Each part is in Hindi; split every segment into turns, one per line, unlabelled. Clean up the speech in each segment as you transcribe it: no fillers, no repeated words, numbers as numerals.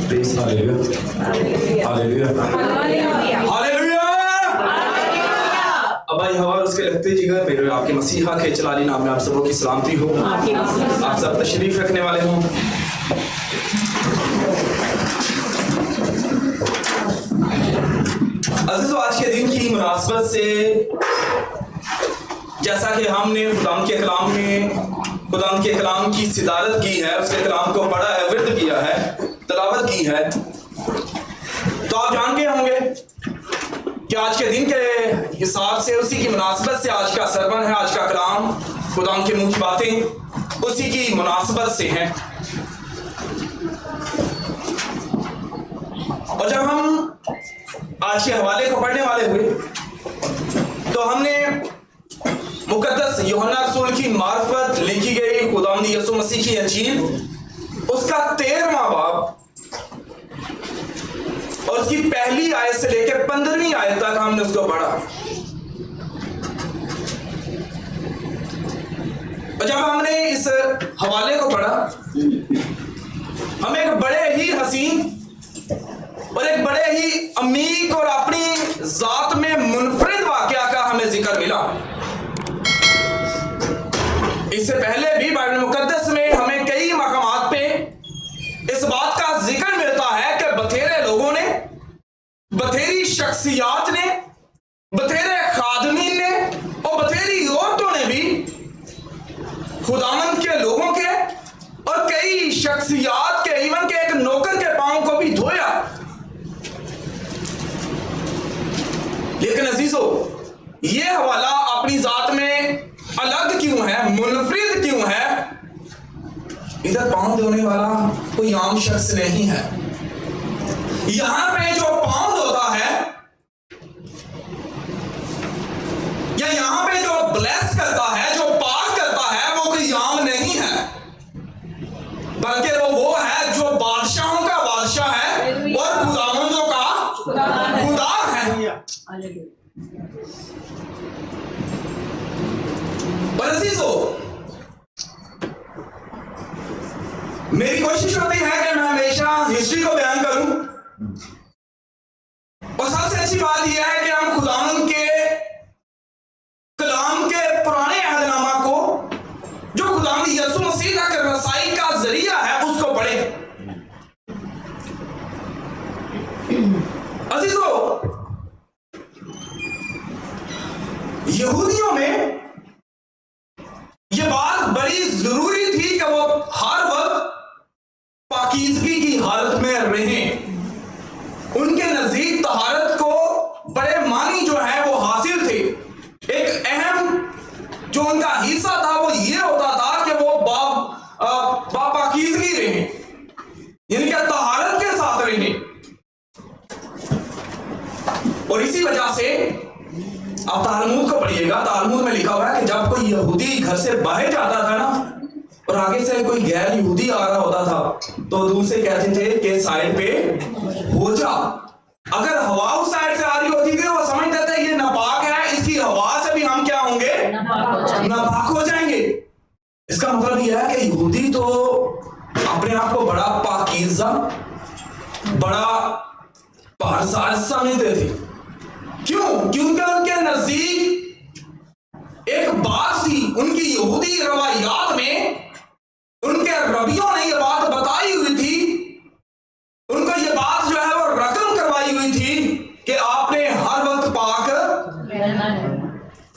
Praise Hallelujah. Hallelujah. Hallelujah. अब भाई हवा उसके लगते जिगर मेरे आपके मसीहा के चलाली नाम में आप सबों की सलामती हो। आप सब तशरीफ रखने वाले हों। अज़ीज़ों, आज के दिन की मुनासबत से जैसा कि हमने खुदाम के कलाम में खुदाम के कलाम की सिदारत की है, उसके कलाम को पढ़ा है, विर्द किया है, तलावत की है, तो आप जानते होंगे कि आज के दिन के हिसाब से उसी की मुनासबत से आज का सरमन है, आज का कलाम खुदाम के मुंह की बातें उसी की मुनासबत से हैं। और जब हम आज के हवाले को पढ़ने वाले हुए तो हमने मुकद्दस यूहन्ना रसूल की मार्फत लिखी गई खुदावंद यीशु मसीह की इंजील उसका 13वां बाब और उसकी पहली आयत से लेकर 15वीं आयत तक हमने उसको पढ़ा। और जब हमने इस हवाले को पढ़ा हम एक बड़े ही हसीन और एक बड़े ही अमीक और अपनी जात में मुनफरिद वाकया का हमें जिक्र मिला। इससे पहले भी बाइबल मुकद्दस में हमें कई मकामात पे इस बात का जिक्र मिलता है कि बथेरे लोगों ने, बथेरी शख्सियात ने, बथेरे खादमीन ने और बथेरी औरतों ने भी खुदावंद के लोगों के और कई शख्सियात के, इवन के एक नौकर के पांव को भी धोया। लेकिन अजीजों, ये हवाला अपनी जात में अलग क्यों है, मुनफरिद क्यों है? इधर पांव धोने वाला कोई आम शख्स नहीं है। यहां पे जो पांव धोता है या यहां पे जो ब्लेस करता है, जो पाक करता है, वो कोई आम नहीं है, बल्कि वो है जो बादशाहों का बादशाह है और खुदावंदों का खुदा है। पर अजीजों, मेरी कोशिश होती है कि मैं हमेशा हिस्ट्री को बयान करूं और सबसे अच्छी बात यह है कि हम खुदावंद के कलाम के पुराने अहदनामा को, जो खुदावंद यीशु मसीह तक रसाई का जरिया है, उसको पढ़ें। अजीजों, यहूदियों में यह बात बड़ी जरूरी थी कि वो हर वक्त पाकीज़गी की हालत में रहें। उनके नजदीक तहारत को बड़े मानी जो है वो हासिल थे। एक अहम जो उनका हिस्सा था वो ये होता था कि वो पाकीज़गी रहें, यानी कि तहारत के साथ रहें। और इसी वजह से आप तालमूद को पढ़िएगा, तालमूद में लिखा हुआ है कि जब कोई यहूदी घर से बाहर जाता था ना और आगे से कोई गैर यहूदी आ रहा होता था तो दूर से कहते थे कि साइड पे हो जा। अगर हवा उस साइड से आ रही होती थी वो समझते थे ये नापाक है, इसकी हवा से भी हम क्या होंगे, नापाक हो जाएंगे। इसका मतलब यह है कि यहूदी तो अपने आप को बड़ा पाकीज़ा, बड़ा पारसाज समझते थे। क्यों? क्योंकि उनके नजदीक एक बात थी, उनकी यहूदी रवायात में उनके रबियों ने यह बात बताई हुई थी, उनको यह बात जो है वो रकम करवाई हुई थी कि आपने हर वक्त पाक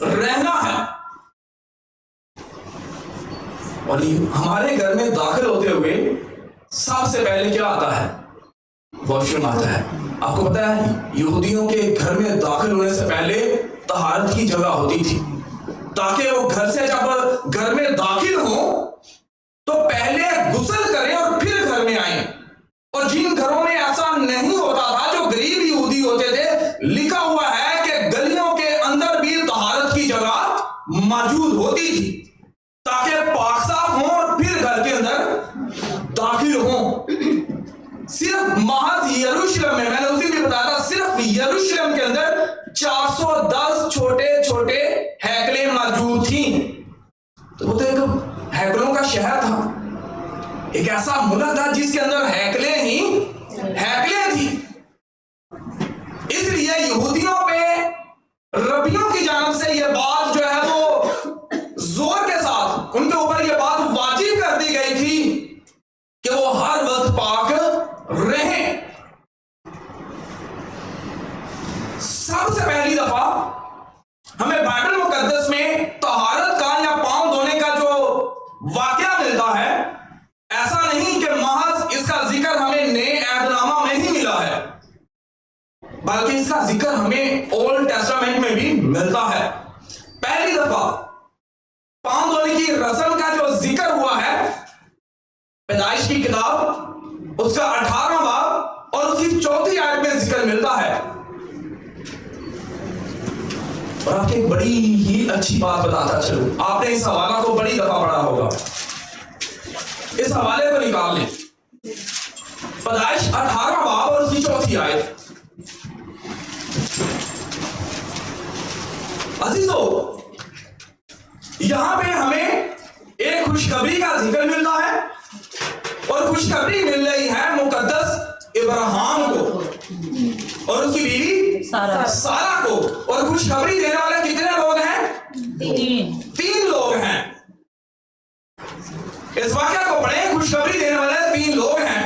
रहना है। और हमारे घर में दाखिल होते हुए सबसे पहले क्या आता है? वॉशरूम आता है। आपको पता है यहूदियों के घर में दाखिल होने से पहले तहारत की जगह होती थी, ताकि वो घर से जब घर में दाखिल हो तो पहले गुस्ल करें और फिर घर में आए। और जिन घरों में ऐसा नहीं होता था, जो गरीब यहूदी होते थे, लिखा हुआ है कि गलियों के अंदर भी तहारत की जगह मौजूद होती थी ताकि पाक साफ हो और फिर घर के अंदर दाखिल हो। सिर्फ महज यरूशलेम में, मैंने उसी भी बताया था, सिर्फ यरूशलेम के अंदर 410 छोटे छोटे हैकलें मौजूद थी। तो वो तो एक हैकलों का शहर था, एक ऐसा मुल्क था जिसके अंदर हैकलें ही रहें। सबसे पहली दफा हमें बाइबल मुकद्दस में तहारत का या पांव धोने का जो वाकया मिलता है, ऐसा नहीं कि महज इसका जिक्र हमें नए अहदनामा में ही मिला है, बल्कि इसका जिक्र हमें ओल्ड टेस्टामेंट में भी मिलता है। पहली दफा पांव धोने की रस्म का जो जिक्र हुआ है पैदाइश की किताब उसका 18वां बाब और उसकी 4थी आयत में जिक्र मिलता है। और आपको एक बड़ी ही अच्छी बात बताता चलूं, आपने इस हवाला को बड़ी दफा पढ़ा होगा, इस हवाले को निकाल लें। पैदाइश 18वां बाब और उसकी 4थी आयत। अजीजों, यहां पे हमें एक खुशखबरी का जिक्र मिलता है और खुशखबरी मिल रही है मुकद्दस इब्राहिम को और उसकी बीवी सारा को। और खुशखबरी देने वाले कितने लोग हैं? 3 लोग हैं। इस वाक्य को पढ़ें, खुशखबरी देने वाले 3 लोग हैं।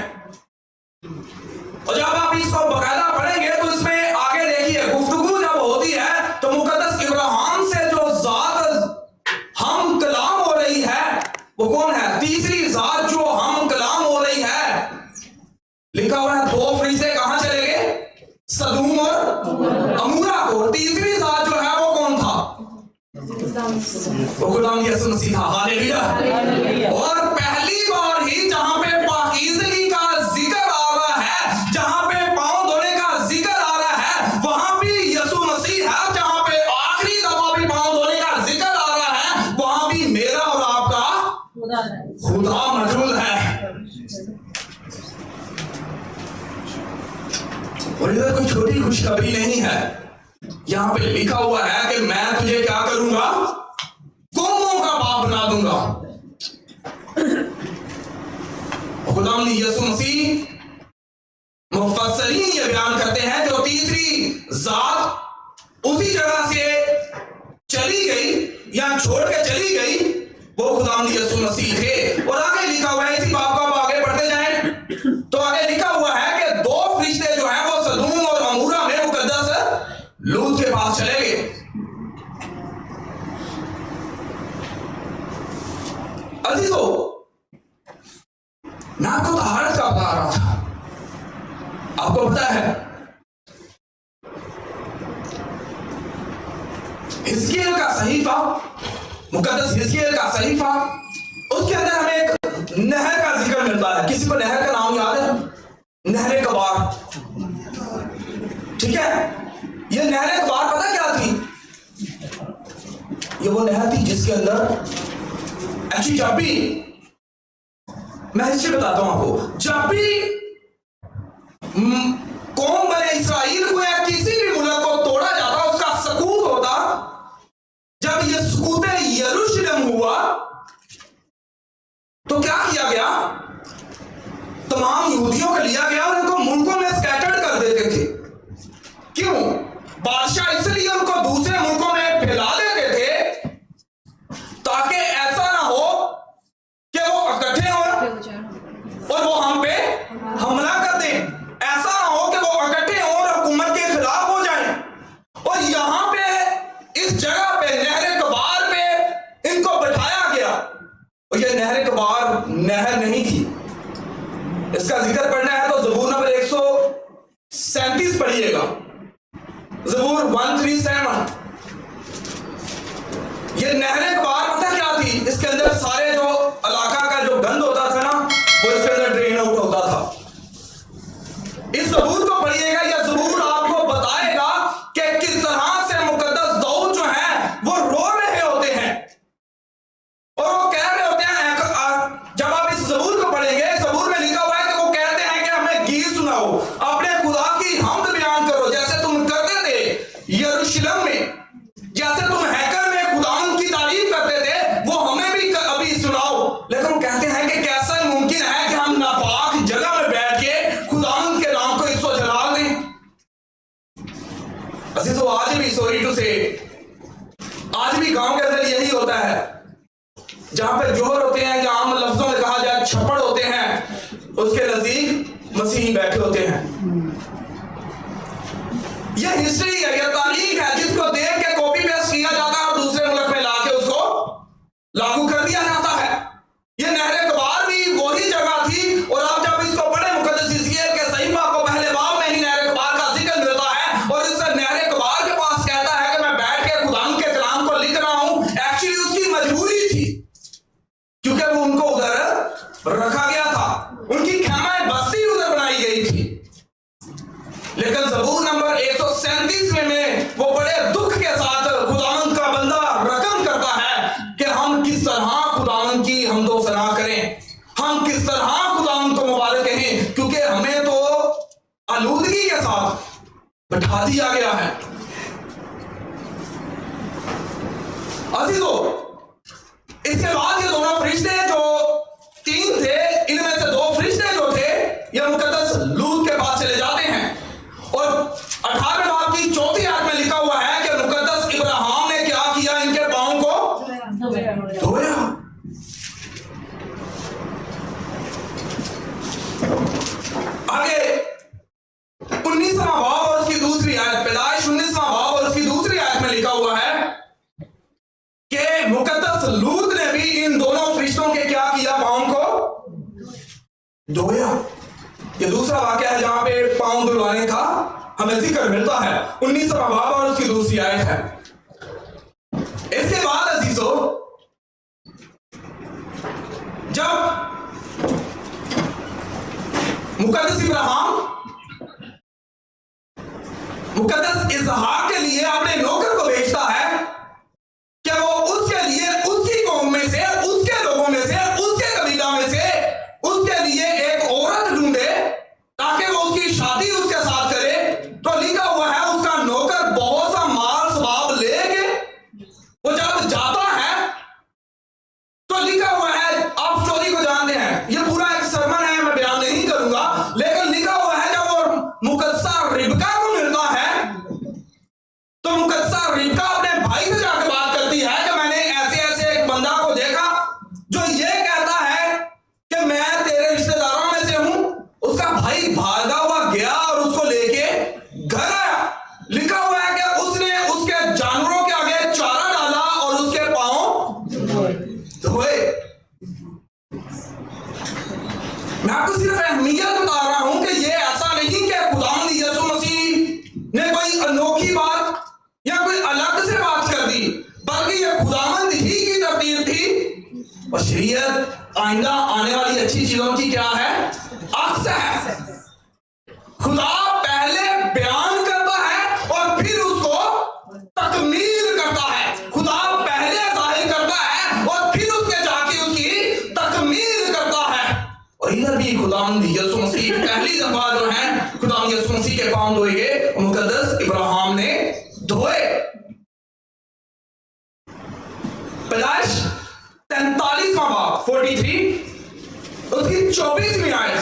और जब आप इसको बकायदा पढ़ेंगे तो इसमें आगे देखिए गुफ्तगू जब होती है तो मुकद्दस इब्राहिम से जो जात हम कलाम हो रही है वो कौन है? तीसरी जात जो हम कलाम हो रही है, लिखा हुआ है 2 फरिश्ते कहां चले गए? सदूम और अमूरा को। तीसरी जात जो है वो कौन था? वो खुदावंद यीशु मसीह था। हालेलुया। और पहली बार ही जहां पे पाकीज़गी का जिक्र आ रहा है, जहां पे पांव धोने का जिक्र आ रहा है, वहां भी यीशु मसीह है। जहां पे आखिरी दफा भी पांव धोने का जिक्र आ रहा है, वहां भी मेरा और आपका खुदा मौजूद है। और इधर कोई छोटी खुशखबरी नहीं है, यहां पे लिखा हुआ है कि मैं तुझे क्या करूंगा? कौमों का बाप बना दूंगा। खुदावंद यीशु मसीह मुफस्सरीन ये बयान करते हैं जो तीसरी जात उसी जगह से चली गई या छोड़ के चली गई, वो खुदावंद यीशु मसीह थे। और आगे लिखा हुआ है, इसी बात को आप आगे पढ़ते जाएं तो आगे लिखा हुआ है कि 2 फरिश्ते जो हैं वो सदूम और अमूरा में मुकद्दस लूत के पास चले गए। अजीजों, मैं आपको तहारत का बता रहा था। आपको पता है हिजकिय्याह का सहीफा, मुकद्दस हिजकिय्याह का सहीफा, उसके अंदर हमें एक नहर का जिक्र मिलता है। किसी को नहर का नाम याद है? नहरे कबार। ठीक है, ये नहरे कबार पता क्या थी? ये वो नहर थी जिसके अंदर एक्चुअली जब भी मैं हिस्ट्री बताता हूं आपको, जब भी कौम बने इस्राइल को या किसी भी मुल्क को तोड़ा जाता, उसका सकूत होता, जब ये सकूत यरूशलेम हुआ तो क्या किया गया? तमाम यहूदियों को लिया गया और उनको मुल्कों में स्कैटर्ड कर देते थे। क्यों? बादशाह इसलिए उनको दूसरे मुल्कों में फैला देते थे ताकि ऐसा ना हो कि वो इकट्ठे हो और वो हम पे हमला कर दें। ऐसा ना हो कि वो इकट्ठे हो और हुकूमत के खिलाफ हो जाएं। और यहां पे इस जगह पे नहर कबार पे इनको बैठाया गया। और ये नहर कबार नहर नहीं थी। इसका जिक्र पढ़ना है तो ज़बूर नंबर 137 पढ़िएगा, ज़बूर 137। ये नहर कबार पता क्या थी? इसके अंदर सारे जो इलाका का जो गंद होता था ना, वो इसके अंदर ड्रेन आउट होता था। इस ज़बूर को पढ़िएगा, यह ज़बूर आपको बताएगा कि किस तरह से मुकद्दस दाऊद जो है वो रो रहे होते हैं और वो कह रहे होते हैं। जब आप इस ज़बूर को पढ़ेंगे, ज़बूर में लिखा हुआ है कि वो कहते हैं कि हमें गीत सुनाओ, अपने खुदा की हम्द बयान करो जैसे तुम करते थे यरूशलेम में, जैसे तुम हैकल में खुदावंद की तारीफ करते थे, वो हमें भी अभी सुनाओ। लेकिन वो कहते हैं कि कैसा मुमकिन है कि हम नापाक जगह में बैठ के खुदावंद के नाम को इसको जलाल दें। अजीजों, आज भी सॉरी टू से, आज भी गांव के अंदर यही होता है, जहां पे जोहर होते हैं, या आम लफ्जों में कहा जाए छप्पड़ होते हैं, उसके नजदीक मसीही बैठे होते हैं। यह हिस्ट्री है, यह तारीख है जिसको देख के कॉपी पेस्ट किया जाता है और दूसरे मुल्क में लाके उसको लागू कर दिया जाता है। यह नहर कबार भी वही जगह थी, और आप जब इसको पढ़े मुकद्दस हिजकिय्याह के सहीफा को पहले बाब में ही नहर कबार का जिक्र मिलता है, और इस नहर कबार के पास कहता है कि मैं बैठ के खुदा के कलाम को लिख रहा हूं। एक्चुअली उसकी मजबूरी थी, क्योंकि वो उनको उधर रखा गया था, उनकी खैमा बस्ती उधर बनाई गई थी। लेकिन ज़बूर नंबर 137 में वो बड़े दुख के साथ खुदावंद का बंदा रकम करता है कि हम किस तरह खुदावंद की हमदो सना करें, हम किस तरह खुदावंद को मुबारक कहें, क्योंकि हमें तो आलूदगी के साथ बैठा दिया गया है। अजीजों, इसके बाद ये दोनों फरिश्ते जो 3 थे, इनमें से 2 फरिश्ते जो थे ये मुकद्दस लूत के पास चले जाते हैं, और 18वें बाब की 4थी आयत में लिखा हुआ है कि मुकद्दस इब्राहिम ने क्या किया, इनके पांव को धोया। आगे 19वां बाब और उसकी दूसरी आयत, पैदाइश 19वां बाब और उसकी दूसरी आयत में लिखा हुआ है कि मुकद्दस लूत ने भी इन दोनों फरिश्तों के क्या किया, पांव को धोया। ये दूसरा वाक्य है जहां पे पांव धुलवाने का हमें जिक्र मिलता है, 19वां बाब और उसकी दूसरी आयत है। इसके बाद अजीजों, जब मुकद्दस इब्राहिम मुकद्दस इसहाक के लिए अपने नौकर को भेजता है कि वो उसके लिए उसकी कौम में से, उसके लोगों में से, उसके कबीला में से उसके लिए एक औरत ढूंढे ताकि वो उसकी शादी उसके साथ करे। तो लिखा हुआ है उसका नौकर बहुत सा माल सबाब लेके वो जब जाता है, तो लिखा हुआ है, आप स्टोरी को जानते हैं, ये पूरा एक सरमन है, मैं बयान नहीं करूंगा, लेकिन लिखा हुआ है जब वो मुकद्दसा रिबका को मिलता है तो मुकद्दसा रिबका अपने भाई से जाकर बात करती है कि मैंने ऐसे ऐसे एक बंदा को देखा जो ये कहता है कि मैं तेरे रिश्तेदारों में से हूं। उसका भाई भागा हुआ गया और उसको लेके घर आया। लिखा हुआ है कि उसने उसके जानवरों के आगे चारा डाला और उसके पांव धोए। मैं आपको सिर्फ अहमियत बता रहा हूं कि ये ऐसा नहीं कि खुदावंद यीशु मसीह ने कोई अनोखी बात या कोई अलग से बात कर दी, बल्कि ये खुदावंद ही की तरतीब थी, और शरीयत आइंदा आने वाली अच्छी चीजों की क्या है, अक्स है। खुदा पहले बयान करता है और फिर उसको तकमील करता है। खुदा पहले जाहिर करता है और फिर उसके जाके उसकी तकमील करता है। और इधर भी खुदावंद यीशु मसीह पहली दफा जो है खुदावंद यीशु मसीह के पांव धोए गए, मुकद्दस इब्राहिम ने धोए। पैदाइश 43वां बाब 43 उसकी 24वीं आयत,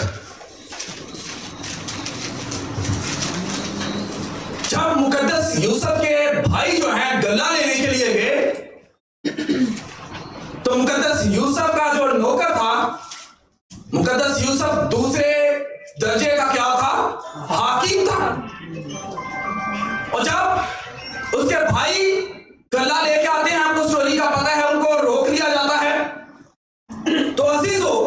जब मुकद्दस यूसुफ के भाई जो हैं गल्ला लेने के लिए गए, तो मुकद्दस यूसुफ का जो नौकर था, मुकद्दस यूसुफ दूसरे दर्जे का क्या था, हाकिम था, और जब उसके भाई गल्ला लेके आते हैं, आपको स्टोरी का पता है, उनको रोक लिया जाता है। तो अजीजों,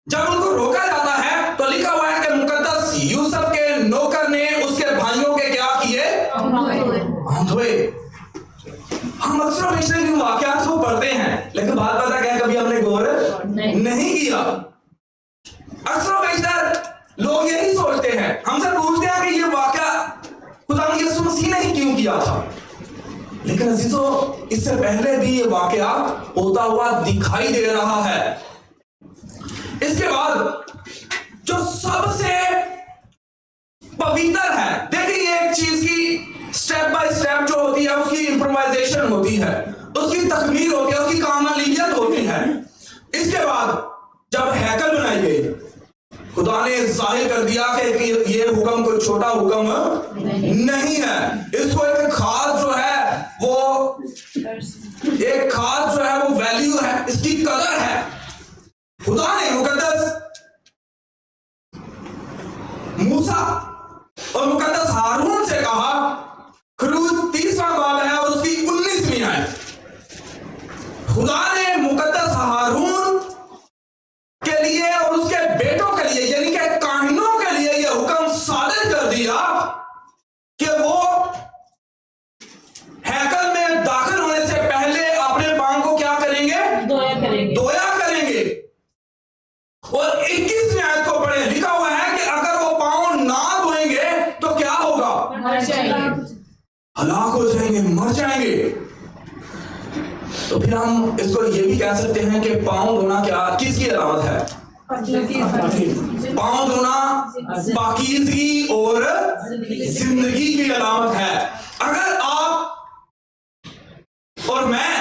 जब उनको रोका जाता है तो लिखा हुआ है कि मुकद्दस यूसुफ के नौकर ने उसके भाइयों के क्या किए, धोए। हम अक्सर हमेशा इन वाकयात को पढ़ते हैं, लेकिन बात पता क्या है, कभी हमने गौर नहीं किया। अक्सर हमेशा लोग यही सोचते हैं, हमसे पूछते हैं कि ये वाकया खुदावंद यीशु मसीह ने क्यों किया था, लेकिन अजीजों इससे पहले भी ये वाकया होता हुआ दिखाई दे रहा है। इसके बाद जो सबसे पवित्र है, देखिए एक चीज की स्टेप बाय स्टेप जो होती है उसकी इंप्रोवाइजेशन होती है, उसकी तकमील होती है, उसकी कामलियत होती है। इसके बाद जब हैकल बनाई गई, खुदा ने जाहिर कर दिया कि ये हुक्म कोई छोटा हुक्म नहीं है, इसको एक खास जो है वो एक खास जो है वो वैल्यू है, इसकी कदर है। खुदा ने मुकद्दस मूसा और मुकद्दस हारून से कहा। खरूज 30वां बाब है और उसकी 19वीं आयत। खुदा ने मुकद्दस हारून के लिए और उसके बेटों के लिए यानी कि काहिनों के लिए यह हुक्म सादिर कर दिया कि वो हैकल में दाखिल होने से पहले अपने पांव को क्या करेंगे? धोया करेंगे। और 21वीं आयत को पढ़े, लिखा हुआ है कि अगर वो पांव ना धोएंगे तो क्या होगा? हलाक हो जाएंगे, मर जाएंगे। तो फिर हम इसको ये भी कह सकते हैं कि पांव धोना क्या किसकी अलामत है? पांव धोना पाकीज़गी और जिंदगी की अलामत है। अगर आप और मैं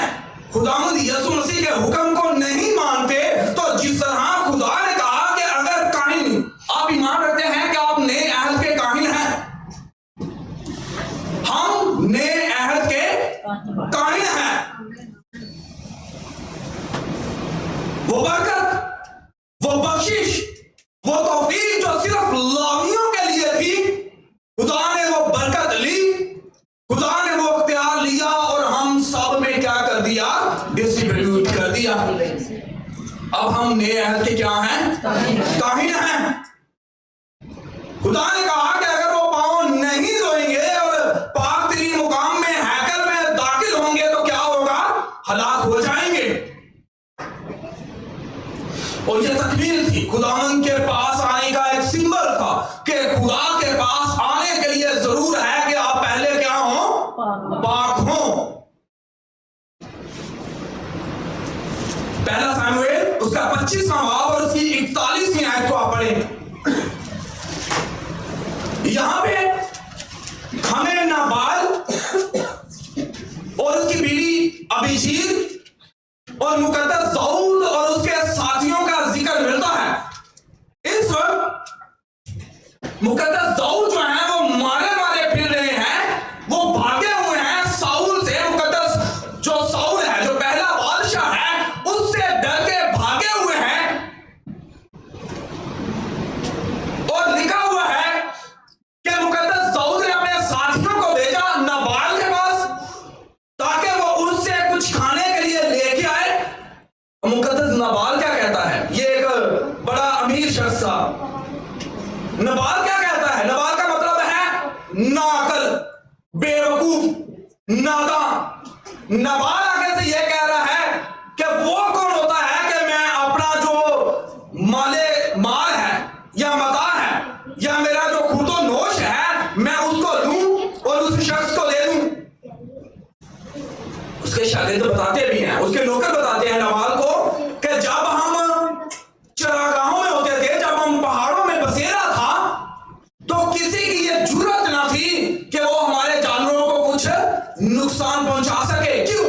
खुदावंद यीशु मसीह के हुक्म को नहीं मानते तो जिस तरह खुदा ने कहा कि अगर काहिन, आप ईमान रखते हैं कि आप नए अहद के काहिन हैं, हम नए अहद के काहिन हैं, वो बरकत, वो बख्शिश, वो तौफीक जो सिर्फ लावियों के लिए थी, खुदा ने वो बरकत ली, खुदा ने वो इख्तियार लिया और हम सब में क्या कर दिया? डिस्ट्रीब्यूट कर दिया। अब हम नए अहद के क्या हैं? काहिन हैं। खुदा ने कहा कि अगर वो पांव नहीं धोएंगे और पाक तरीन मुकाम में हैकल में दाखिल होंगे तो क्या होगा? हलाक हो जाएंगे। और ये तकमील थी, खुदावंद के पास आने का एक सिंबल था कि खुदा के पास आने के लिए जरूर है कि आप पहले क्या हो? पाक हो। पहला सामुएल उसका 25वां बाब और उसकी 41वीं आयत को आप पढ़ें। यहां पे हमें नाबाल और उसकी बीवी अबीजीर और मुकद्दस दाऊद और उसके साथियों का जिक्र मिलता है। इस वक्त मुकद्दस दाऊद जो है वो मारे मारे फिर रहे हैं, वो भागे हुए हैं साउल से। मुकद्दस जो साउल है, जो पहला बादशाह है, उससे डर के भागे हुए हैं। और लिखा हुआ है कि मुकद्दस दाऊद ने अपने साथियों को भेजा नाबाल के पास ताकि वो उससे कुछ खाने के लिए लेके आए। मुकद्दस नाबाल क्या कहता है? ये एक बड़ा अमीर शख्स था। नाबाल क्या कहता है? नाबाल का मतलब है नाअक्ल, बेवकूफ, नादान। नाबाल आगे से ये कह रहा है कि वो कौन होता है कि मैं अपना जो माल है या मता है या मेरा जो खुदो नोश है मैं उसको लूं और उस शख्स को दे दूं। उसके शागिर्द बताते भी हैं, उसके नौकर बताते हैं नाबाल को कि जब हम चरागाहों में होते थे, जब हम पहाड़ों में बसेरा था, तो किसी की ये जुर्रत ना थी कि वो हमारे जानवरों को कुछ नुकसान पहुंचा सके। क्यों?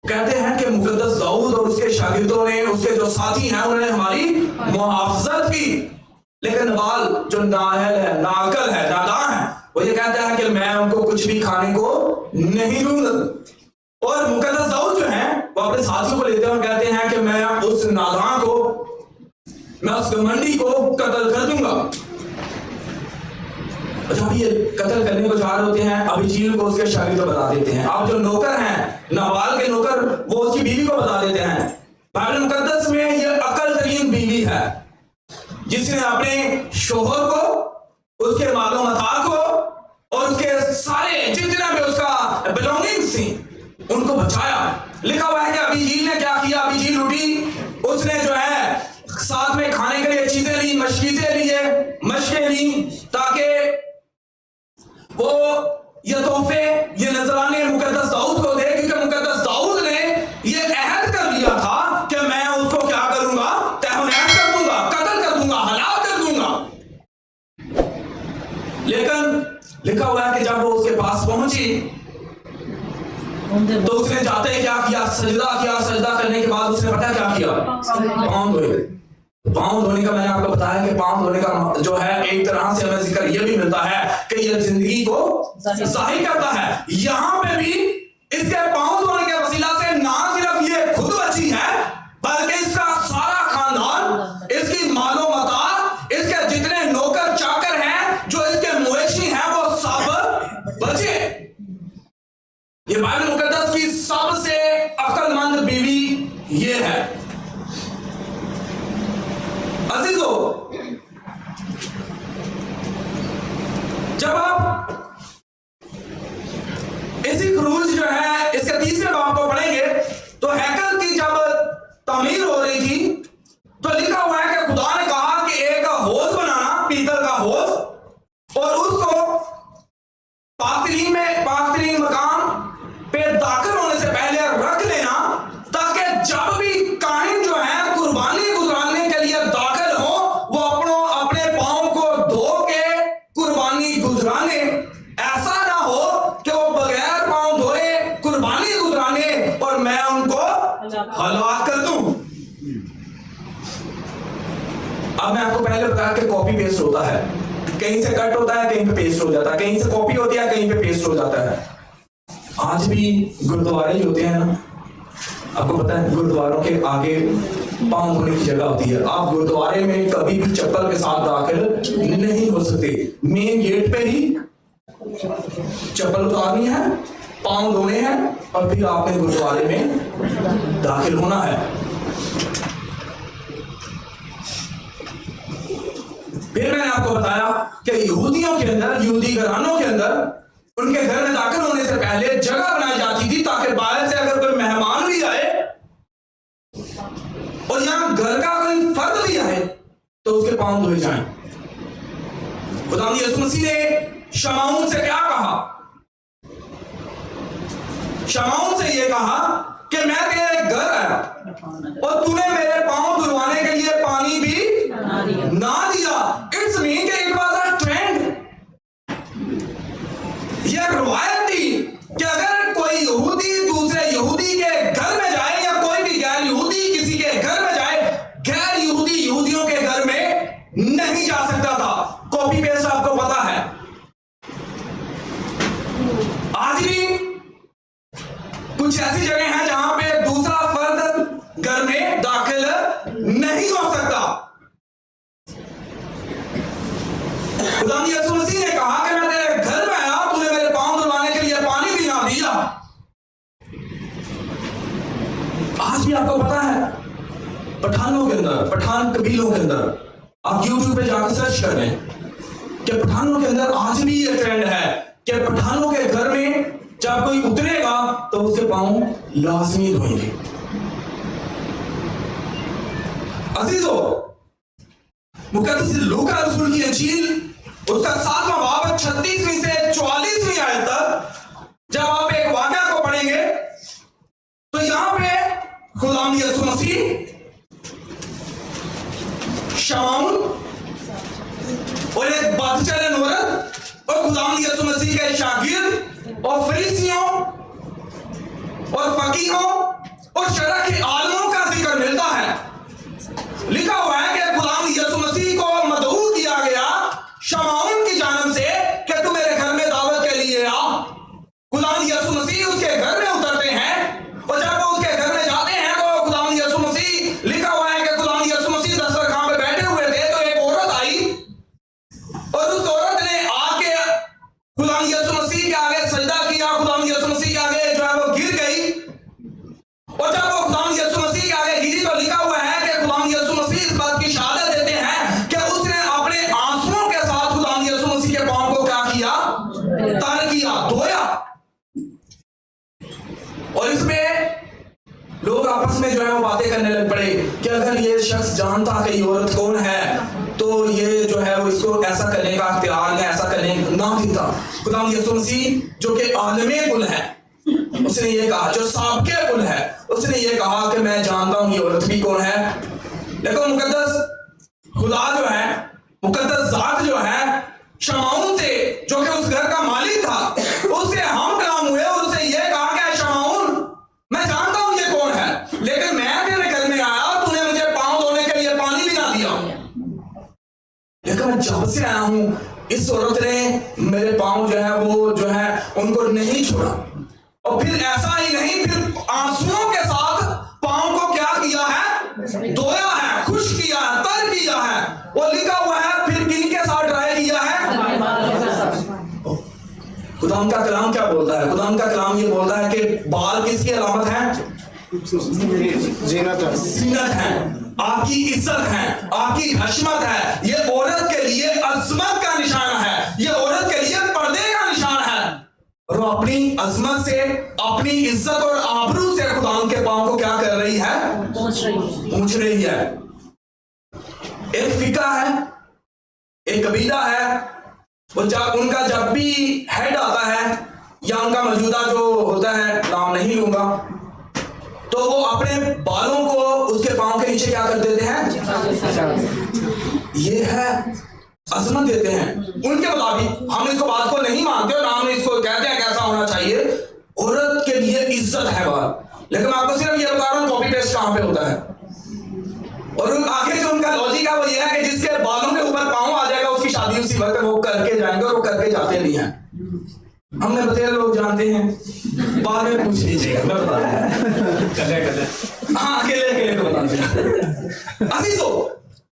कहते हैं कि मुकद्दस दाऊद और उसके शागिर्दों ने, उसके जो साथी हैं, उन्होंने हमारी मुहाफ़ज़त की। लेकिन नाबाल जो नाअहल है, नाअक्ल है, नादान है, वो ये कहता है कि मैं उनको कुछ भी खाने को नहीं दूंगा। और मुकद्दस दाऊद जो है वो अपने साथियों को लेते हैं और कहते हैं कि मैं उस नादान को, मैं उस घमंडी को कत्ल कर दूंगा। जब ये कत्ल करने को जा रहे होते हैं, अबीजीर को उसके शागिर्द बता देते हैं। अब जो नौकर हैं, नाबाल के नौकर, वो उसकी बीवी को बता देते हैं। बाइबल मुकद्दस में ये अकल तरीन बीवी है जिसने अपने शोहर को, उसके मालो मता को और उसके सारे जितना भी उसका बिलोंगिंग्स थी उनको बचाया। लिखा हुआ है कि अबीजीर ने क्या किया? अबीजीर उठी, उसने जो है साथ में खाने के लिए चीजें ली, मशकें ली ताकि वो ये तोहफे, ये नजराने मुकद्दस दाऊद को दे, क्योंकि मुकद्दस दाऊद ने ये अहद कर लिया था कि मैं उसको क्या करूंगा? तहस कर दूंगा, कत्ल कर दूंगा, हलाक कर दूंगा। लेकिन लिखा हुआ है कि जब वो उसके पास पहुंची तो उसने जाते ही क्या किया? सजदा किया। सजदा करने के बाद उसने पता क्या किया? पांव धोए। पांव धोने का मैंने आपको बताया कि पांव धोने का जो है एक तरह से हमें जिक्र यह भी मिलता है कि यह जिंदगी को जाहिर करता है। यहां पे भी इसके पांव धोने के वसीला से ना सिर्फ ये खुद बची है बल्कि इसका सारा खानदान, इसकी मालो मता, इसके जितने नौकर चाकर हैं, हलाक कर दूं। अब मैं आपको पहले बताया कि कॉपी पेस्ट होता है, कहीं से कट होता है, कहीं पे पेस्ट हो जाता है, कहीं से कॉपी होती है, कहीं पे पेस्ट हो जाता है। आज भी गुरुद्वारे होते हैं ना, आपको पता है गुरुद्वारों के आगे पांव धोने की जगह होती है। आप गुरुद्वारे में कभी भी चप्पल के साथ दाखिल नहीं हो सकते। मेन गेट पे ही चप्पल उतारनी है, पांव धोने हैं और फिर आपने गुरुद्वारे में दाखिल होना है। फिर मैंने आपको बताया कि यहूदियों के अंदर, यहूदी घरानों के अंदर उनके घर में दाखिल होने से पहले जगह बनाई जाती थी ताकि बाहर से अगर कोई मेहमान भी आए और यहां घर का कोई फर्द भी आए तो उसके पांव धोए जाएं। खुदा यीशु मसीह ने शमाउन से क्या कहा? शमाउन से यह कहा कि मैं तेरे घर आया और तूने मेरे पांव धुलवाने के लिए पानी भी ना दिया। इट्स मीन कि इट वाज अ ट्रेंड, यह रवायत थी कि अगर कोई यहूदी दूसरे यहूदी के घर में जाए या कोई भी गैर यहूदी किसी के घर में जाए, गैर यहूदी यहूदियों के घर में नहीं जा सकता था। कॉपी पेस्ट आपको पता है। आज भी कुछ ऐसी जगह हैं जहां पे दूसरा फर्द घर में दाखिल नहीं हो सकता। खुदा यीशु मसीह ने कहा कि मैं तेरे घर में आया, तूने मेरे पांव धुलवाने के लिए पानी भी ना दिया। आज भी आपको पता है पठानों के अंदर, पठान कबीलों के अंदर, आप YouTube पे जाकर सर्च कर लें कि पठानों के अंदर आज भी ये ट्रेंड है कि पठानों के घर में जब कोई उतरेगा तो उसके पांव लाजमी धोएंगे। अजीजों, मुकद्दस लूका रसूल की इंजील उसका 7वां बाब 36वीं से 44वीं आयत तक जब आप एक वाक़या को पढ़ेंगे तो यहां पे खुदा यीशु मसीह शमाउन और एक बादशाह औरत और खुदा यीशु मसीह के शागिर्द और फरीसियों और फकीहों और शरअ के आलिमों का जिक्र मिलता है। लिखा हुआ है कि खुदा यीशु मसीह को मदऊ किया गया शमाउन की जानब से कि तू मेरे घर में दावत के लिए आ। खुदा यीशु मसीह उसके घर में उतरते हैं और जब वो उसके घर में जाते हैं तो खुदा यीशु मसीह, लिखा हुआ है कि खुदा यीशु मसीह दस्तरखान पे बैठे हुए थे तो एक औरत आई और उस औरत ने आके खुदा यीशु मसीह के आगे सजदा किया। खुदा यीशु मसीह के आगे जो है वो गिर गई और जब वो खुदा यीशु मसीह के आगे गिरी तो लिखा हुआ है कि खुदा यीशु मसीह इस बात की शहादत देते हैं कि उसने अपने आंसुओं के साथ खुदा यीशु मसीह के पांव को क्या किया? तर किया, धोया। और इसमें लोग आपस में जो है वो बातें करने लग पड़े कि अगर ये शख्स जानता कि ये औरत कौन है तो ये जो है वो इसको ऐसा करने का इख्तियार या ऐसा करने ना देता। खुदा यीशु मसीह जो कि आलमे कुल है उसने ये कहा, जो साबिक़े कुल है उसने ये कहा कि मैं जानता हूं ये औरत भी कौन है। देखो मुकद्दस खुदा जो है, मुकद्दस जात जो है शमाउन से जो कि उस घर का मालिक था उससे हम कलाम हुए और उससे ये कहा कि शमाउन मैं जानता हूं ये कौन है, लेकिन मैं तेरे घर में आया और तूने मुझे पांव धोने के लिए पानी भी ना दिया। लेकिन मैं जब से आया हूं इस औरत ने मेरे पांव जो है वो जो है उनको नहीं छोड़ा। और फिर ऐसा ही नहीं, फिर आंसुओं के साथ पांव को क्या किया है? धोया है, खुश किया है, तर किया है। और लिखा हुआ है फिर किनके साथ ड्राई किया है? खुदा का कलाम क्या बोलता है? खुदा का कलाम ये बोलता है कि बाल किसकी अलामत है? जीनत है, आपकी इज्जत है, आपकी हशमत है। ये औरत के लिए अजमत का निशान है, ये औरत के लिए पर्दे का निशान है। और वो अपनी अजमत से, अपनी इज्जत और आबरू से खुदा के पांव को क्या कर रही है? पूछ रही है। एक फिका है, एक कबीला है, वो उनका जब भी हेड आता है या उनका मौजूदा जो होता है, नाम नहीं लूंगा, तो वो अपने बालों को उसके पांव के नीचे क्या कर देते हैं? ये है अजमत देते हैं। उनके मुताबिक हम इसको बात को नहीं मानते और हम इसको कहते हैं कैसा होना चाहिए। औरत के लिए इज्जत है बाल। लेकिन मैं आपको सिर्फ ये बता रहा हूँ, कॉपी पेस्ट पे होता है। और आगे जो उनका लॉजिक है वो ये है कि जिसके बालों के ऊपर पाँव आ जाएगा उसकी शादी उसी वक्त वो करके जाएंगे, और वो करके जाते नहीं हैं। हमने बतेरे लोग जानते हैं, बाद में पूछ लीजिएगा, मैं बता हाँ अकेले को बता दीजिएगा।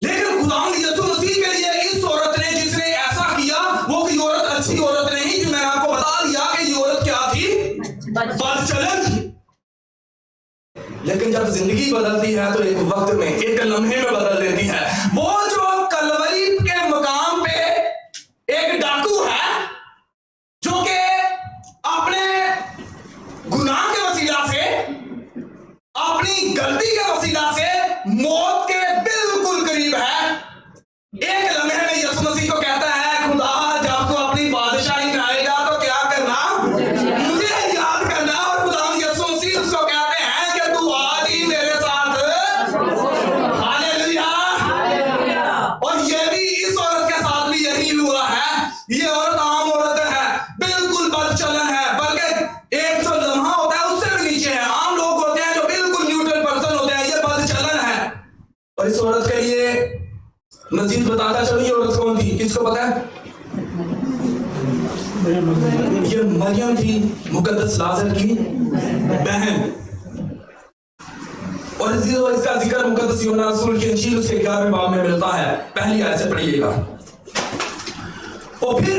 लेकिन खुदावंद यीशु मसीह के लिए इस औरत ने जिसने ऐसा किया वो कोई औरत अच्छी औरत नहीं थी। मैंने आपको बता दिया कि ये औरत क्या थी, बदचलन थी। लेकिन जब जिंदगी बदलती है तो एक वक्त में, एक लम्हे में बदल देती है। वो जो कलवरी के मकाम पे एक डाकू है जो कि अपने गुनाह के वसीला से, अपनी गलती के वसीला से मौत के बिल्कुल करीब है, एक लम्हे में यीशु मसीह को कहता है, खुदा जब तू अपनी बादशाही में आएगा तो क्या करना, मुझे याद करना। और खुदा यीशु मसीह उसको कहते हैं कि तू आज ही मेरे साथ, हालेलुया। और ये भी इस औरत के साथ भी यही हुआ है। ये औरत आम औरत है, बिल्कुल बदचलन है, बल्कि एक जो लम्हा होता है उससे भी नीचे है। आम लोग होते हैं जो बिल्कुल न्यूट्रल पर्सन होते हैं, ये बदचलन है। और इस औरत के लिए मजीद बताता चलो ये औरत कौन थी, किसको पता है? ये मरियम थी, मुकद्दस लाजर की बहन। और इसका जिक्र मुकद्दस यूहन्ना रसूल की इंजील उसके 11वें बाब में मिलता है। पहली आयत से पढ़िएगा। और फिर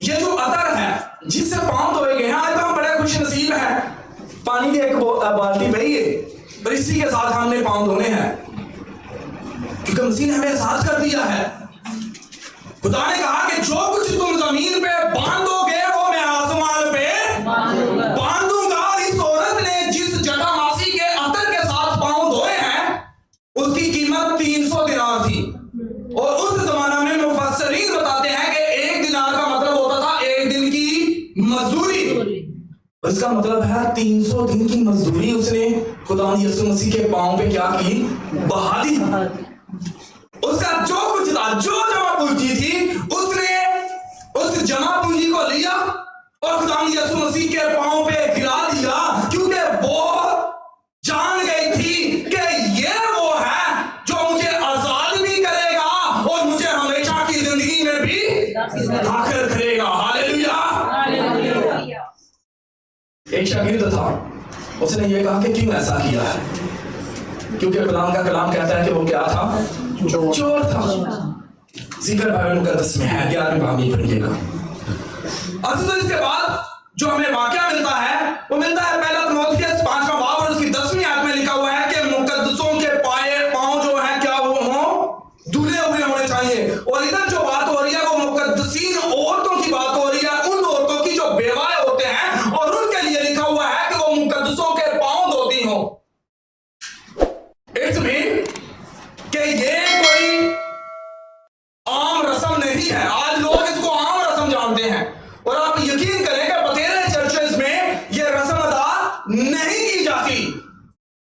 ये जो अतर है जिससे पांव धोए गए हैं, आज तो हम बड़े खुश नसीब हैं, पानी की एक बाल्टी भरी है और इसी के साथ हमने पांव धोने हैं, क्योंकि मसीह ने हमें एहसास कर दिया है। खुदा ने कहा कि जो कुछ तुम जमीन पे बांधोगे वो मैं आसमान पे बांधूंगा। और इस औरत ने जिस जगह मासी के अतर के साथ पांव धोए हैं उसकी कीमत 300 दिनार थी। और उस जमाना में मुफस्सरीन बताते हैं कि एक दिनार का मतलब होता था एक दिन की मजदूरी। इसका मतलब है 300 दिन की मजदूरी उसने खुदा यीशु मसीह के पांव पे क्या की, बहा दी। उसका जो कुछ था, जो जमा पूंजी थी, उसने उस जमा पूंजी को लिया और खुदा यीशु मसीह के पांव पे गिरा दिया, क्योंकि वो जान गई थी कि ये वो है जो मुझे आजाद भी करेगा और मुझे हमेशा की जिंदगी में भी दाखिल करेगा। हालेलुया। एक शागिर्द था, उसने ये कहा कि क्यों ऐसा किया है, क्योंकि खुदा का कलाम कहता है कि वो क्या था, चोर था। जिक्र बाइबल मुकद्दस में है, 11वें बाब में पढ़िएगा। तो इसके बाद जो हमें वाकया मिलता है वो मिलता है पहला तीमुथियुस 5वां बाब और उसकी 10वीं आयत में लिखा हुआ है कि मुकद्दसों के पांव जो है क्या वो हो, धुले हुए होने चाहिए। और इधर जो बात हो रही है वो मुकद्दसीन औरतों की बात हो रही है, उन औरतों की जो बेवाएं होते हैं, और उनके लिए लिखा हुआ है कि वो मुकद्दसों के पांव धोती हो। इट्स मीन कि ये कोई आम रस्म नहीं है। आज लोग इसको आम रस्म जानते हैं, और आप यकीन करें कि बतेरे चर्चेस में ये रस्म अदा नहीं की जाती।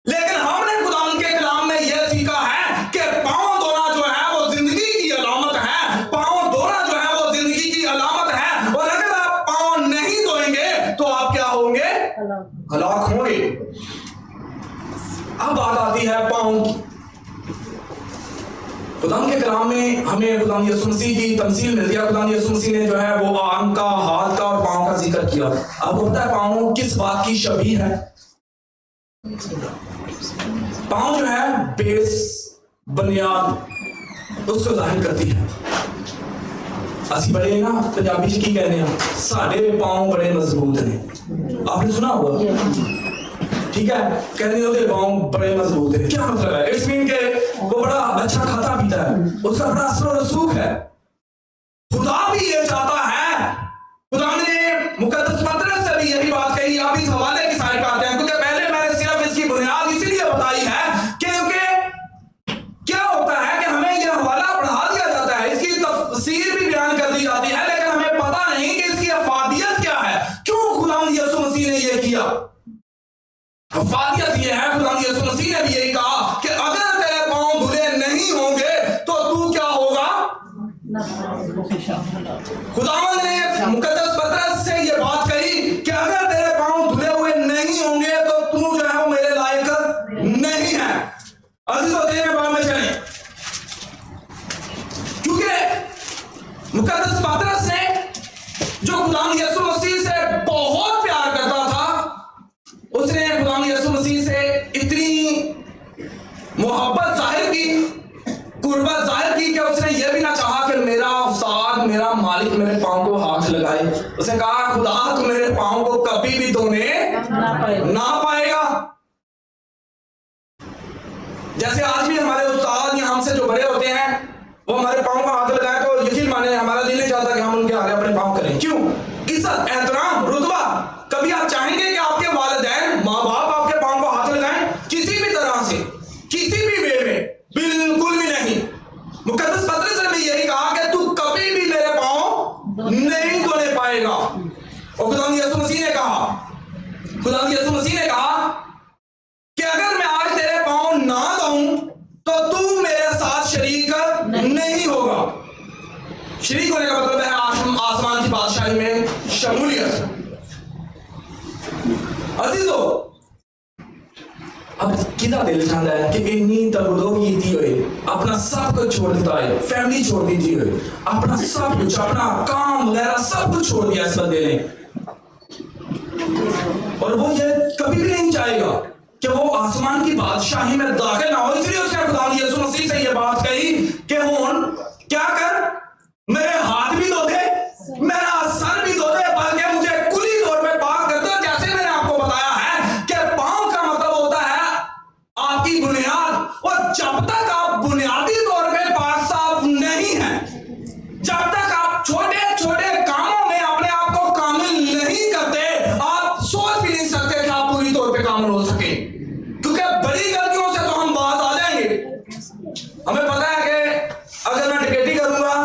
लेकिन हमने खुदा के कलाम में यह सीखा है कि पांव धोना जो है वो जिंदगी की अलामत है। पांव धोना जो है वो जिंदगी की अलामत है। और अगर आप पांव नहीं धोएंगे तो आप क्या होंगे, हलाक होंगे। अब बात आती है पांव की। खुदा के कलाम में हमें खुदा यीशु मसीह की तमसील मिलती है। खुदा यीशु मसीह ने जो है वो आंख का, हाथ का और पांव का जिक्र किया। अब होता है पांव किस बात की शबीह है? पांव जो है बेस, बुनियाद उसको जाहिर करती है। असि बड़े ना पंजाबी की कहने हैं, साढ़े पांव बड़े मजबूत ने। आपने सुना होगा, ठीक है, कहते हैं पांव बड़े मजबूत है। क्या मतलब है? इट्स मीन के वो बड़ा अच्छा खाता पीता है, उसका बड़ा असर और रसूख है। खुदा भी ये चाहता है। खुदा ने मुकद्दस पत्रस से भी यही बात कही। आप इस हवाले की साइड पे आते हैं, क्योंकि पहले मैंने सिर्फ इसकी बुनियाद इसीलिए बताई है क्योंकि क्या होता है कि हमें यह हवाला पढ़ा दिया जाता है, इसकी तफसीर भी बयान कर दी जाती है, लेकिन हमें पता नहीं कि इसकी अफादियत क्या है, क्यों खुदा यीशु मसीह ने यह किया। अफादियत यह है, खुदा यीशु मसीह ने भी यही कहा कि अगर तेरे पांव धुले नहीं होंगे तो तू क्या होगा। खुदावंद ने मुकद्दस पत्रस से यह बात कही कि अगर तेरे पांव धुले हुए नहीं होंगे तो तू जो है वो मेरे लायक नहीं मुकद्दस पतरस ने जो खुदावंद यीशु मसीह से बहुत प्यार करता था, उसने खुदावंद यीशु मसीह से इतनी मोहब्बत जाहिर की, कुर्बत जाहिर की कि उसने यह भी ना चाहा कि मेरा उस्ताद, मेरा मालिक मेरे पांव को हाथ लगाए। उसने कहा खुदा तू मेरे पांव को कभी भी धोने ना पाएगा। जैसे आज भी हमारे उस्ताद या हमसे जो बड़े होते हैं वो हमारे पांव को हाथ लगाए तो यकीन माने हमारा दिल नहीं चाहता कि हम उनके आगे अपने पांव करें। क्यों? इज्जत, एहतराम, रुतबा। कभी आप चाहेंगे कि आपके वालिदैन, माँ बाप आपके पांव को हाथ लगाएं? किसी भी तरह से, किसी भी वे में, बिल्कुल भी नहीं। मुकद्दस पतरस ने भी यही कहा कि तू कभी भी मेरे पांव नहीं धोने पाएगा। और खुदावंद यीशु मसीह ने कहा कि अगर मैं आज तेरे पांव ना धोऊं तो तू मेरे साथ शरीक नहीं होगा। शरीक होने का मतलब है आसमान की बादशाही में शमूलियत। अजीजों, अब कितना दिल चाहता है कि इन्नी तबदो की हुए अपना सब कुछ छोड़ देता है, फैमिली छोड़ दी थी हुए, अपना सब कुछ, अपना काम वगैरह सब कुछ छोड़ दिया इस बंदे ने। और वो ये कभी भी नहीं चाहेगा कि वो आसमान की बादशाही में दाखिल ना हो। इसलिए उसने खुदावंद यीशु मसीह से ये बात कही कि हुन क्या कर, मेरे हाथ भी धो दे, मेरा सर भी धो दे, बल्कि मुझे कुली तौर पे पाक कर दो। जैसे मैंने आपको बताया है कि पांव का मतलब होता है आपकी बुनियाद, और जब तक आप बुनियादी तौर पे पाक साफ नहीं है, जब तक आप छोटे छोटे कामों में अपने आप को कामिल नहीं करते, आप सोच भी नहीं सकते कि आप पूरी तौर पे कामिल हो सके। क्योंकि बड़ी गलतियों से तो हम बाज आ जाएंगे। हमें पता है कि अगर मैं डकैती करूंगा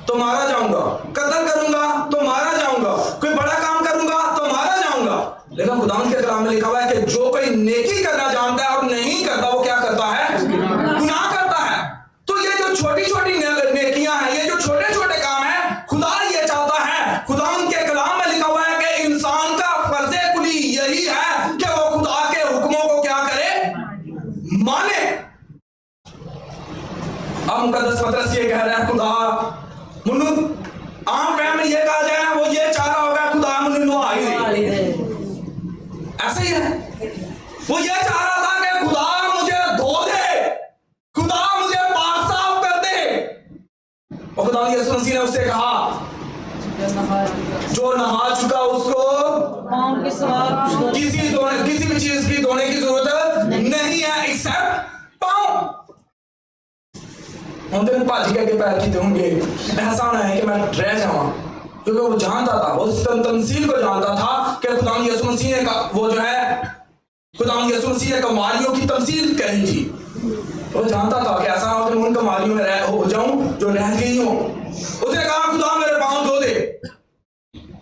तो मारा जाऊंगा, कत्ल करूंगा तो मारा जाऊंगा, कोई बड़ा काम करूंगा तो मारा जाऊंगा। लेकिन खुदावंद के कलाम में लिखा हुआ है कि जो कोई नेकी करना जानता है और नहीं करता, वो क्या करता है? गुनाह करता है। तो ये जो छोटी छोटी नेकियां हैं, ये जो छोटे छोटे काम हैं, खुदा ये चाहता है, खुदावंद के कलाम में लिखा हुआ है कि इंसान का फर्ज कुली यही है कि वो खुदा के हुक्मों को क्या करे? माने। अब मुकद्दस पतरस ये कह रहा है खुदा मुन्नू आम फैम में ये कहा जाए वो ये चाह रहा होगा खुदा मुन्नू नो आई दे। ऐसे ही है, वो ये चाह रहा था कि खुदा मुझे धो दे, खुदा मुझे पाक साफ कर दे। और खुदा यीशु मसीह ने उससे कहा जो नहा चुका उसको किसी भी चीज की धोने की जरूरत नहीं है एक्सेप्ट पांव। हम दिन भाजी के पैर की होंगे, ऐसा ना है कि मैं रह जाऊं, क्योंकि वो जानता था, वो उस तमसील को जानता था कि खुदावंद यीशु मसीह ने वो जो है खुदावंद यीशु मसीह ने कमालियों की तमसील कही थी। वो जानता था कि ऐसा ना हो कि उन कमालियों में हो जाऊं जो रह गई हो। उसने कहा खुदा मेरे पांव धो दे।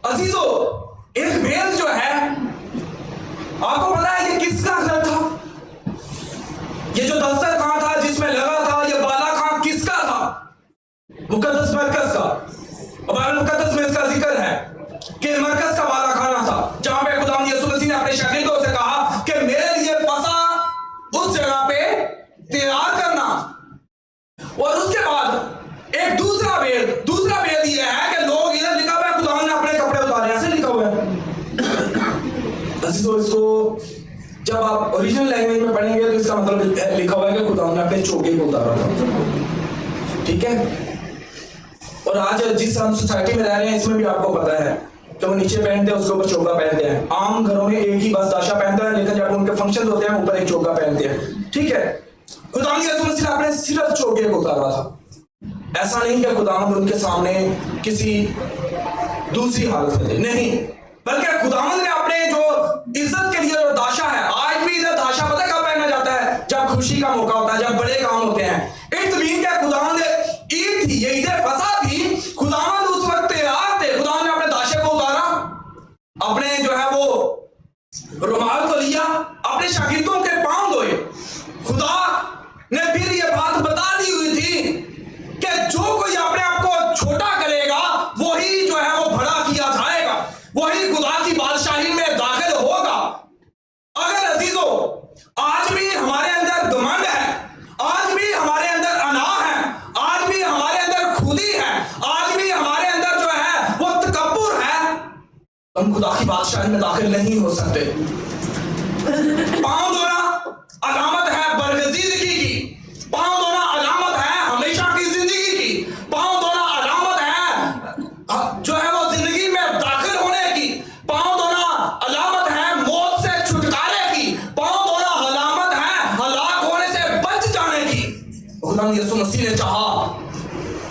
अजीजों, एक भेद जो है आपको पता है ये किसका घर था? ये जो दफ्तर कहां था जिसमें लगा था, ये बाला खां किसका था? मुकद्दस मरकज का। और बाइबल मुकद्दस में इसका जिक्र है कि मरकज का बाला खाना था, जहां पे खुदावंद यीशु मसीह ने अपने शागिर्दों से कहा कि मेरे लिए फसा उस जगह पे तैयार करना। और उसके बाद एक दूसरा भेद यह है कि लोग इधर लिखा हुआ है खुदावंद ने अपने कपड़े उतारे, ऐसे लिखा हुआ है। इसको जब आप ओरिजिनल लैंग्वेज में पढ़ेंगे तो इसका मतलब लिखा हुआ है कि खुदावंद ने अपने चोगे को उतारा था। ठीक है। और आज जिस हम सोसाइटी में रह रहे हैं इसमें भी आपको पता है कि वो नीचे पहनते हैं, उसके ऊपर चोगा पहनते हैं। आम घरों में एक ही बस दाशा पहनता है, लेकिन जब उनके फंक्शन होते हैं ऊपर एक चोगा पहनते हैं। ठीक है। खुदावंद यीशु मसीह ने अपने सिर्फ चोगे को उतारा था। ऐसा नहीं कि खुदावंद उनके सामने किसी दूसरी हालत में थे, नहीं, बल्कि खुदावंद ने अपने जो इज्जत के लिए जो दाशा है, आज भी इधर दाशा पता कब पहना जाता है? जब खुशी का मौका होता है, जब बड़े काम होते हैं। इस बीन के खुदावंद ईद थी, ये ईद फसा थी, खुदावंद उस वक्त तैयार थे। खुदावंद ने अपने दाशे को उतारा, अपने जो है वो रुमाल को लिया, अपने शागिर्दों के पांव धोए। खुदा ने फिर ये बात बता दी हुई थी कि जो कोई अपने आप को छोटा करेगा वही जो है वो बड़ा किया जाएगा, वही खुदा की बादशाही में दाखिल होगा। अगर अजीजों आज भी हमारे अंदर घमंड है, आज भी हमारे अंदर हम खुदा की बादशाही में दाखिल नहीं हो सकते। पांव धोना अलामत है बरगजीदगी की, पांव धोना अलामत है हमेशा की जिंदगी की, पांव धोना अलामत है जो है वो जिंदगी में दाखिल होने की, पांव धोना अलामत है मौत से छुटकारे की, पांव धोना अलामत है हलाक होने से बच जाने की। खुदा यीशु मसीह ने चाहा,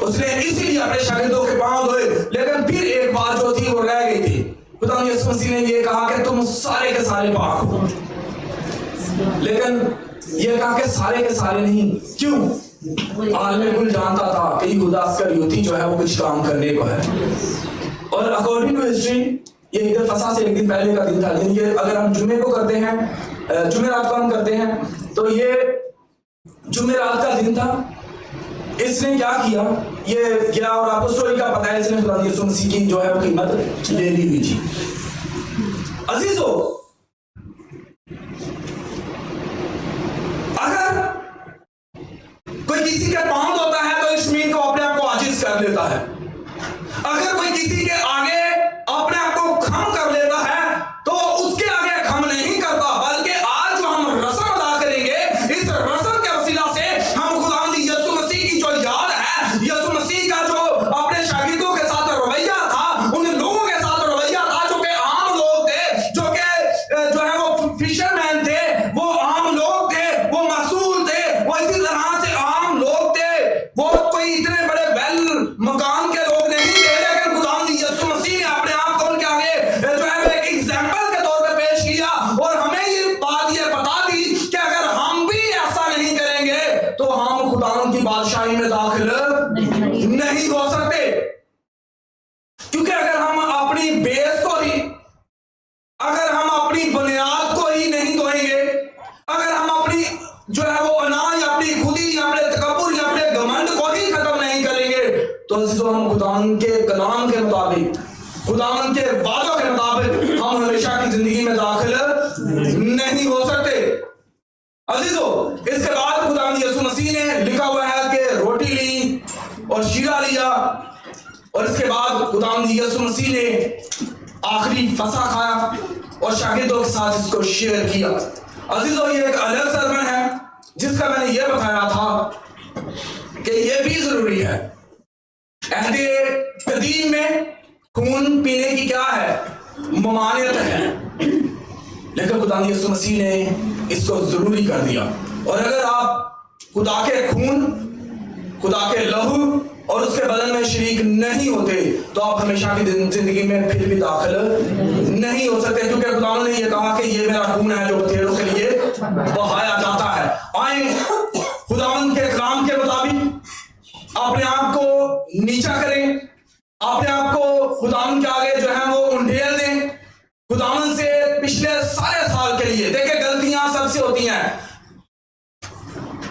उसने इसीलिए अपने शागिर्दों के पांव धोए। लेकिन फिर एक बात जो थी वो रह गई थी। खुदा यीशु मसीह ने ये कहा कि तुम सारे के सारे पाक हो, लेकिन ये कहा कि सारे के सारे नहीं। क्यों? आलम कुल जानता था कि यहूदा इस्करियोती जो है वो कुछ काम करने को है। और अकॉर्डिंग टू हिस्ट्री ये ईद फसह से एक दिन पहले का दिन था। यानी कि अगर हम जुमे को करते हैं, जुमेरात को हम करते हैं, तो ये जुमेरात का दिन था। इसने क्या किया, ये गया और आपको स्टोरी का पता है, इसने खुदा यीशु मसीह की जो है वो कीमत ले ली हुई थी। अजीजों, अगर कोई किसी के पांव धोता है तो इस मीन को अपने आप को आजिज कर लेता है। अगर कोई किसी के आगे अपने आप को खम कर लेता है तो उसके आगे खम नहीं करता, बल्कि आज जो हम रस्म अदा करेंगे, इस रस्म के वसीला से हम खुदावंद यीशु मसीह की जो याद है, यीशु मसीह का जो अपने शागिर्दों के साथ रवैया था, उन लोगों के साथ रवैया था जो कि आम लोग थे, जो है वो फिशरमैन थे, वो आम लोग थे, वो मासूम थे, वो इसी तरह से आम लोग थे, वो कोई इतने बड़े वेल मकान के लोग नहीं थे। लेकिन खुदावंद यीशु मसीह ने अपने आप को उनके आगे जो है एक एग्जाम्पल के तौर पे पेश किया और हमें ये बात ये बता दी कि अगर हम भी ऐसा नहीं करेंगे तो हम खुदावंद की बादशाही में दाखिल नहीं हो सकते। क्योंकि अगर हम अपनी बेस को ही, अगर हम अपनी बुनियाद को ही नहीं धोएंगे, अगर हम अपनी जो है वो अनाज, अपनी खुदी, अपने तकब्बुर या अपने घमंड को ही खत्म नहीं करेंगे, तो हम खुदावंद के कलाम के मुताबिक, खुदावंद के वादों के मुताबिक हम हमेशा की जिंदगी में दाखिल नहीं हो सकते। अजीजों, इसके बाद खुदावंद यीशु मसीह ने लिखा हुआ है कि रोटी ली और शीरा लिया, और इसके बाद खुदावंद यीशु मसीह ने आखिरी फसा खाया और शागिर्दों के साथ इसको शेयर किया। अजीजों, ये एक अलग सरमन है जिसका मैंने ये बताया था कि ये भी जरूरी है। अहदे कदीम में खून पीने की क्या है, ममानियत है, लेकिन खुदावंद यीशु मसीह ने इसको जरूरी कर दिया। और अगर आप खुदा के खून, खुदा के लहू और उसके बदन में शरीक नहीं होते तो आप हमेशा की जिंदगी में फिर भी दाखिल नहीं हो सकते। क्योंकि खुदावंद ने यह कहा कि ये मेरा खून है जो बथेरों के लिए बहाया जाता है। आए खुदावंद के कलाम के मुताबिक अपने आप को नीचा करें, अपने आप को खुदावंद के आगे जो है वो उंडेल दें, खुदावंद से पिछले सारे साल के लिए। देखिए, गलतियां सबसे होती हैं,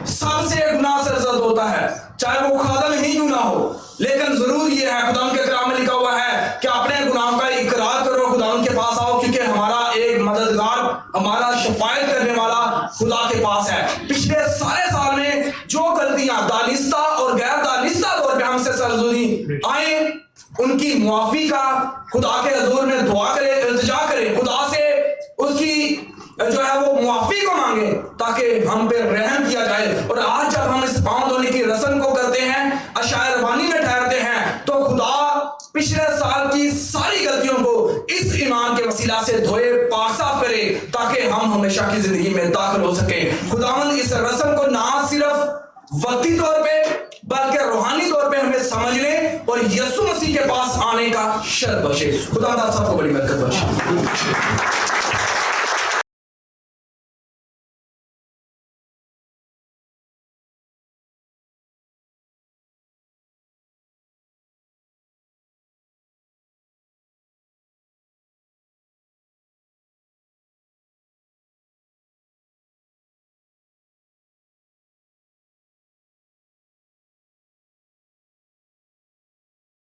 सबसे गुनाह सरजद होता है, चाहे वो खादम ही क्यों ना हो, लेकिन जरूर ये है, खुदावंद के कलाम में लिखा हुआ है कि अपने गुनाह का इकरार करो, खुदावंद के पास आओ, क्योंकि हमारा एक मददगार, हमारा शफायत करने वाला खुदा के पास है। पिछले सारे साल में जो गलतियां दानिस्ता और गैर दानिस्ता तौर पे हमसे सरजदी आए, उनकी मुआफी का खुदा के हजूर में दुआ करें, इल्तिजा करें, खुदा से उसकी जो है वो मुआफी को मांगे ताकि हम पे रहम किया जाए। और आज जब हम इस पांव धोने की रस्म को करते हैं, अशाए रवानी में ठहरते हैं, तो खुदा पिछले साल की सारी गलतियों को इस ईमान के वसीला से धोए, पाक साफ करे, ताकि हम हमेशा की जिंदगी में दाखिल हो सके। खुदावंद इस रस्म को ना सिर्फ वक्ती तौर पे बल्कि रूहानी तौर पे हमें समझने और यीशु मसीह के पास आने का शर्त बख्शे। खुदा सबको बड़ी बरकत बख्शे।